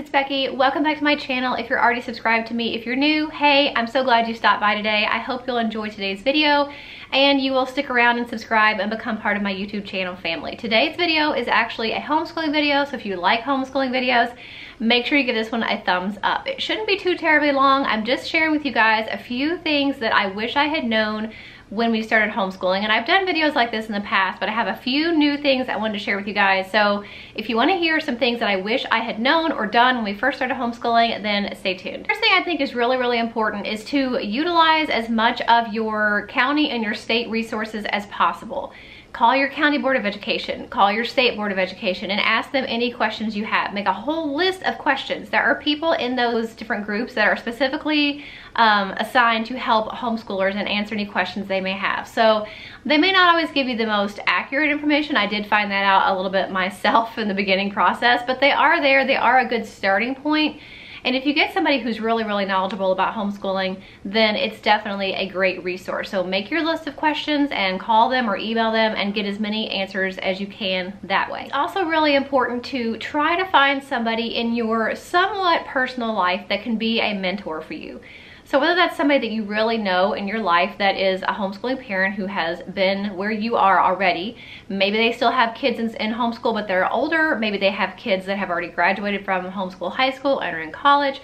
it's Becky. Welcome back to my channel. If you're already subscribed to me, if you're new, hey, I'm so glad you stopped by today. I hope you'll enjoy today's video and you will stick around and subscribe and become part of my YouTube channel family. Today's video is actually a homeschooling video, so if you like homeschooling videos, make sure you give this one a thumbs up. It shouldn't be too terribly long. I'm just sharing with you guys a few things that I wish I had known when we started homeschooling, and I've done videos like this in the past, but I have a few new things I wanted to share with you guys. So if you want to hear some things that I wish I had known or done when we first started homeschooling, then stay tuned. First thing I think is really important is to utilize as much of your county and your state resources as possible. Call your county board of education, call your state board of education, and ask them any questions you have. Make a whole list of questions. There are people in those different groups that are specifically assigned to help homeschoolers and answer any questions they may have. So they may not always give you the most accurate information. I did find that out a little bit myself in the beginning process, but they are there. They are a good starting point. And if you get somebody who's really knowledgeable about homeschooling, then it's definitely a great resource. So make your list of questions and call them or email them and get as many answers as you can that way. It's also really important to try to find somebody in your somewhat personal life that can be a mentor for you. So whether that's somebody that you really know in your life that is a homeschooling parent who has been where you are already, maybe they still have kids in homeschool but they're older, maybe they have kids that have already graduated from homeschool high school and are in college,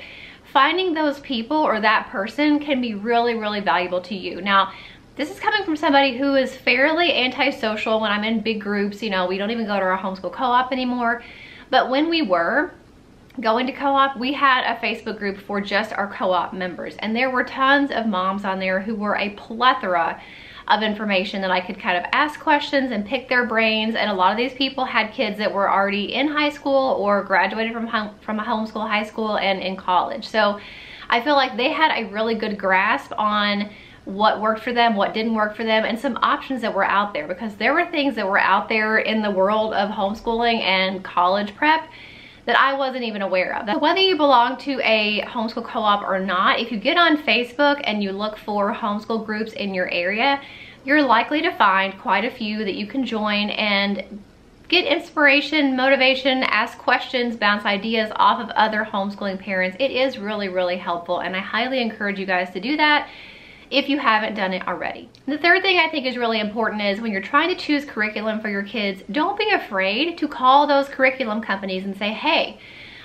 finding those people or that person can be really valuable to you. Now, this is coming from somebody who is fairly antisocial when I'm in big groups. You know, we don't even go to our homeschool co-op anymore, but when we were going to co-op, we had a Facebook group for just our co-op members, and there were tons of moms on there who were a plethora of information that I could kind of ask questions and pick their brains. And a lot of these people had kids that were already in high school or graduated from a homeschool high school and in college. So I feel like they had a really good grasp on what worked for them, what didn't work for them, and some options that were out there, because there were things that were out there in the world of homeschooling and college prep that I wasn't even aware of. Whether you belong to a homeschool co-op or not, if you get on Facebook and you look for homeschool groups in your area, you're likely to find quite a few that you can join and get inspiration, motivation, ask questions, bounce ideas off of other homeschooling parents. It is really helpful, and I highly encourage you guys to do that if you haven't done it already. The third thing I think is really important is when you're trying to choose curriculum for your kids, don't be afraid to call those curriculum companies and say, hey,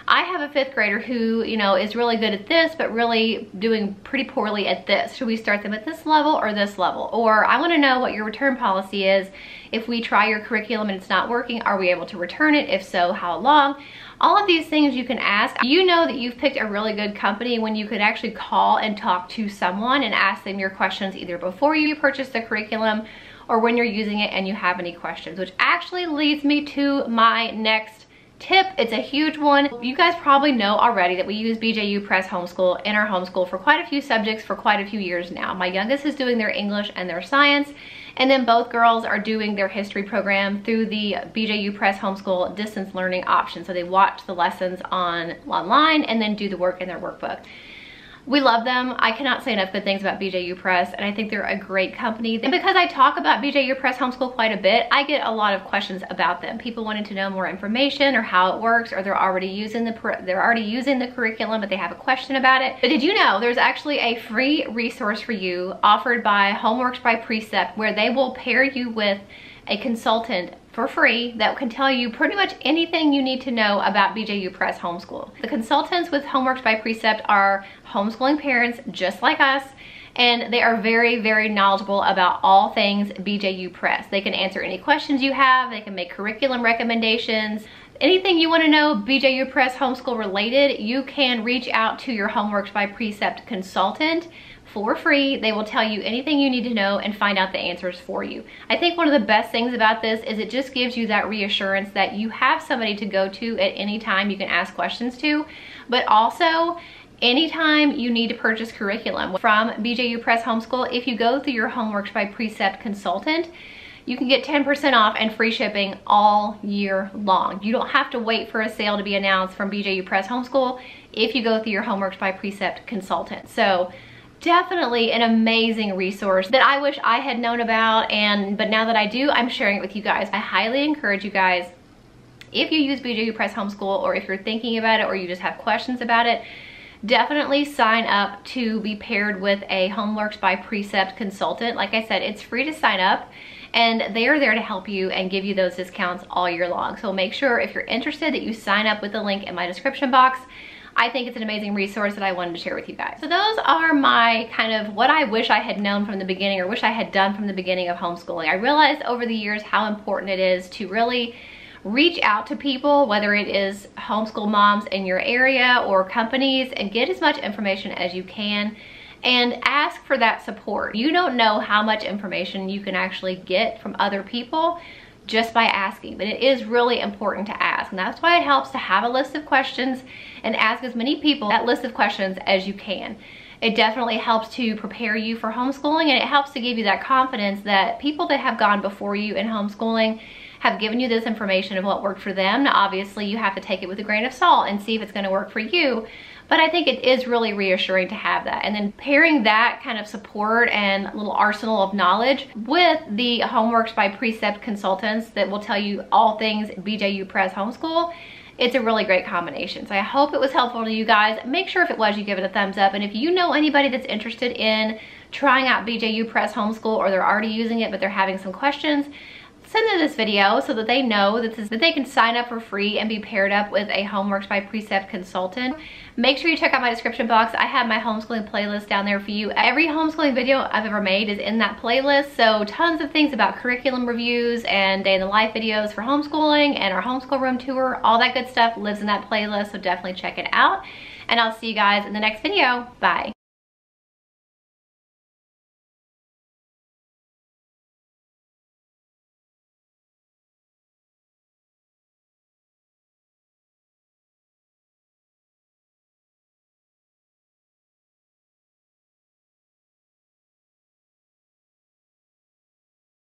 I have a 5th grader who, you know, is really good at this, but really doing pretty poorly at this. Should we start them at this level or this level? Or I want to know what your return policy is. If we try your curriculum and it's not working, are we able to return it? If so, how long? All of these things you can ask. You know that you've picked a really good company when you could actually call and talk to someone and ask them your questions either before you purchase the curriculum or when you're using it and you have any questions, which actually leads me to my next tip. It's a huge one. You guys probably know already that we use BJU Press Homeschool in our homeschool for quite a few subjects for quite a few years now. My youngest is doing their English and their science, and then both girls are doing their history program through the BJU Press Homeschool distance learning option. So they watch the lessons online and then do the work in their workbook. We love them. I cannot say enough good things about BJU Press, and I think they're a great company. And because I talk about BJU Press Homeschool quite a bit, I get a lot of questions about them. People wanting to know more information or how it works, or they're already using the curriculum, but they have a question about it. But did you know there's actually a free resource for you offered by Homeworks by Precept, where they will pair you with a consultant for free that can tell you pretty much anything you need to know about BJU Press Homeschool. The consultants with Homeworks by Precept are homeschooling parents just like us, and they are very knowledgeable about all things BJU Press. They can answer any questions you have, they can make curriculum recommendations. Anything you want to know BJU Press Homeschool related, you can reach out to your Homeworks by Precept consultant for free. They will tell you anything you need to know and find out the answers for you. I think one of the best things about this is it just gives you that reassurance that you have somebody to go to at any time you can ask questions to, but also anytime you need to purchase curriculum from BJU Press Homeschool, if you go through your Homeworks by Precept consultant, you can get 10% off and free shipping all year long. You don't have to wait for a sale to be announced from BJU Press Homeschool if you go through your Homeworks by Precept consultant. So definitely an amazing resource that I wish I had known about, but now that I do, I'm sharing it with you guys. I highly encourage you guys if you use BJU Press Homeschool, or if you're thinking about it, or you just have questions about it, definitely sign up to be paired with a Homeworks by Precept consultant. Like I said, it's free to sign up, and they are there to help you and give you those discounts all year long. So make sure if you're interested that you sign up with the link in my description box. I think it's an amazing resource that I wanted to share with you guys. So those are my kind of what I wish I had known from the beginning, or wish I had done from the beginning of homeschooling. I realized over the years how important it is to really reach out to people, whether it is homeschool moms in your area or companies, and get as much information as you can and ask for that support. You don't know how much information you can actually get from other people just by asking, but it is really important to ask, and that's why it helps to have a list of questions and ask as many people that list of questions as you can. It definitely helps to prepare you for homeschooling, and it helps to give you that confidence that people that have gone before you in homeschooling have given you this information of what worked for them. Now obviously you have to take it with a grain of salt and see if it's going to work for you, but I think it is really reassuring to have that. And then pairing that kind of support and little arsenal of knowledge with the Homeworks by Precept consultants that will tell you all things BJU Press Homeschool, it's a really great combination. So I hope it was helpful to you guys. Make sure if it was, you give it a thumbs up. And if you know anybody that's interested in trying out BJU Press Homeschool, or they're already using it but they're having some questions, send them this video so that they know that they can sign up for free and be paired up with a Homeworks by Precept consultant. Make sure you check out my description box. I have my homeschooling playlist down there for you. Every homeschooling video I've ever made is in that playlist, so tons of things about curriculum reviews and day in the life videos for homeschooling, and our homeschool room tour, all that good stuff lives in that playlist, so definitely check it out. And I'll see you guys in the next video. Bye.